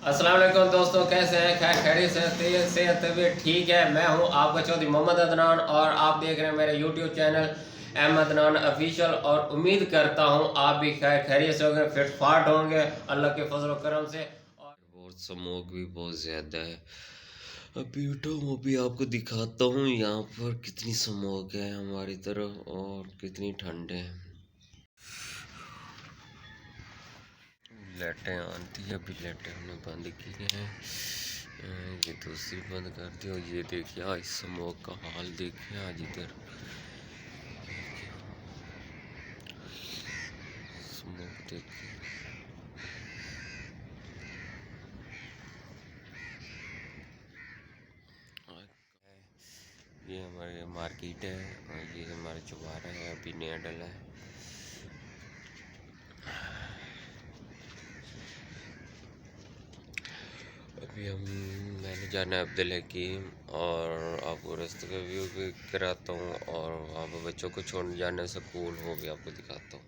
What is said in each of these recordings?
अस्सलाम वालेकुम दोस्तों, कैसे हैं? खैर खैरियत से सेहत तबीयत ठीक है। मैं हूं आपका चौधरी मोहम्मद अदनान और आप देख रहे हैं मेरे YouTube channel M Adnan official. और उम्मीद करता हूं आप भी खैर खैरियत से होंगे, फिट फाट होंगे अल्लाह के फजल करम से। और बहुत स्मोक भी बहुत ज़्यादा है। अभी उठो, अभी आपको दिखाता हूँ यहाँ पर कितनी स्मोक है हमारी तरफ और कितनी ठंड है। लाइटें आती है, अभी लाइटें हमने बंद की हैं, ये दूसरी बंद कर दी। और ये देखिए आज स्मोक का हाल देखिए, आज इधर स्मोक देखिए। ये हमारे मार्केट है और ये हमारा चौबारा है, अभी नया डला है। अभी मैंने जाना है अब्दुल हकीम और आपको रास्ते का व्यू भी कराता हूँ और वहाँ पर बच्चों को छोड़ने जाना स्कूल वो भी आपको दिखाता हूँ।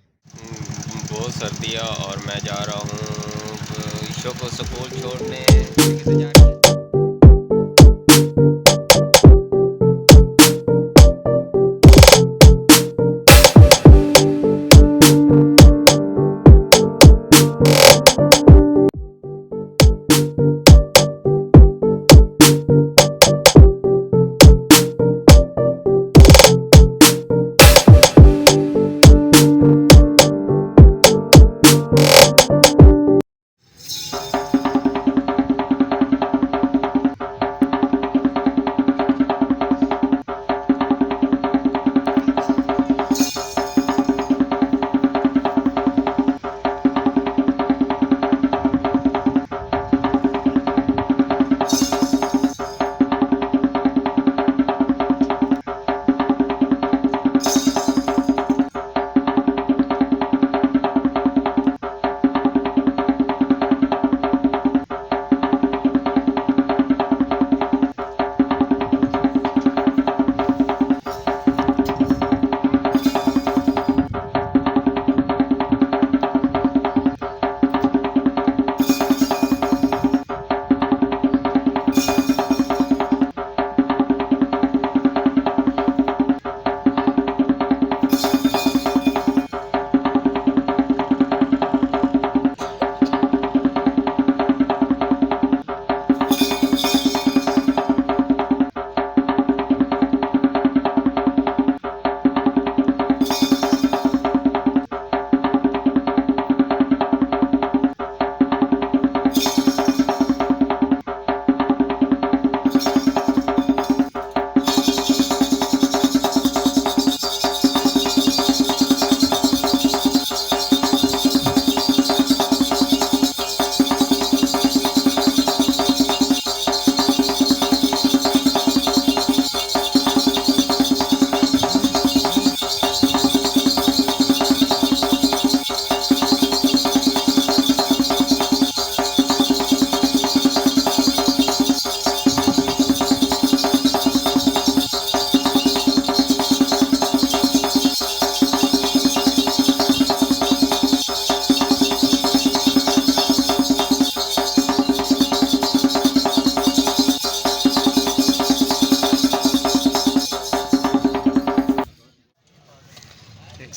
बहुत सर्दी है और मैं जा रहा हूँ ईशो को स्कूल छोड़ने। किसे जा रही है?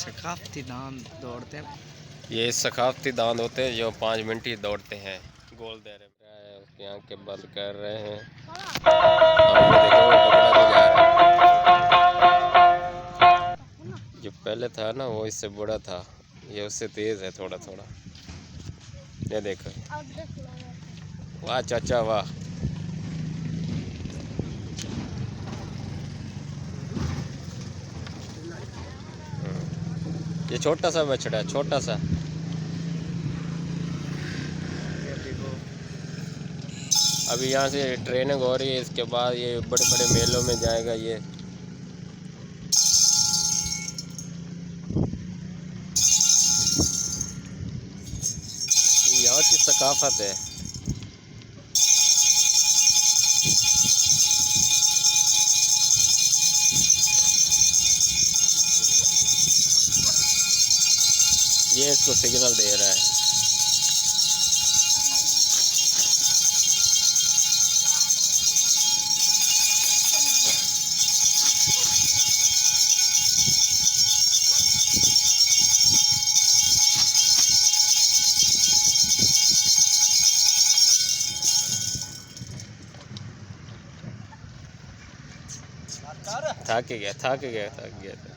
सकाफती दांत दौड़ते हैं। ये सकाफती दांत होते हैं जो 5 मिनट ही दौड़ते हैं गोल दायरे में। उसकी आंखें बंद कर रहे हैं। ये देखो वो पकड़ा नहीं जा रहा। जो पहले था ना वो इससे बड़ा था, ये उससे तेज है थोड़ा थोड़ा। ये देखो, वाह चाचा वाह। ये छोटा सा बछड़ा है, छोटा सा। अभी यहाँ से ट्रेनिंग हो रही है, इसके बाद ये बड़े बड़े मेलों में जाएगा। ये यहाँ की सकाफत है। ये इसको सिग्नल दे रहा है। थक गया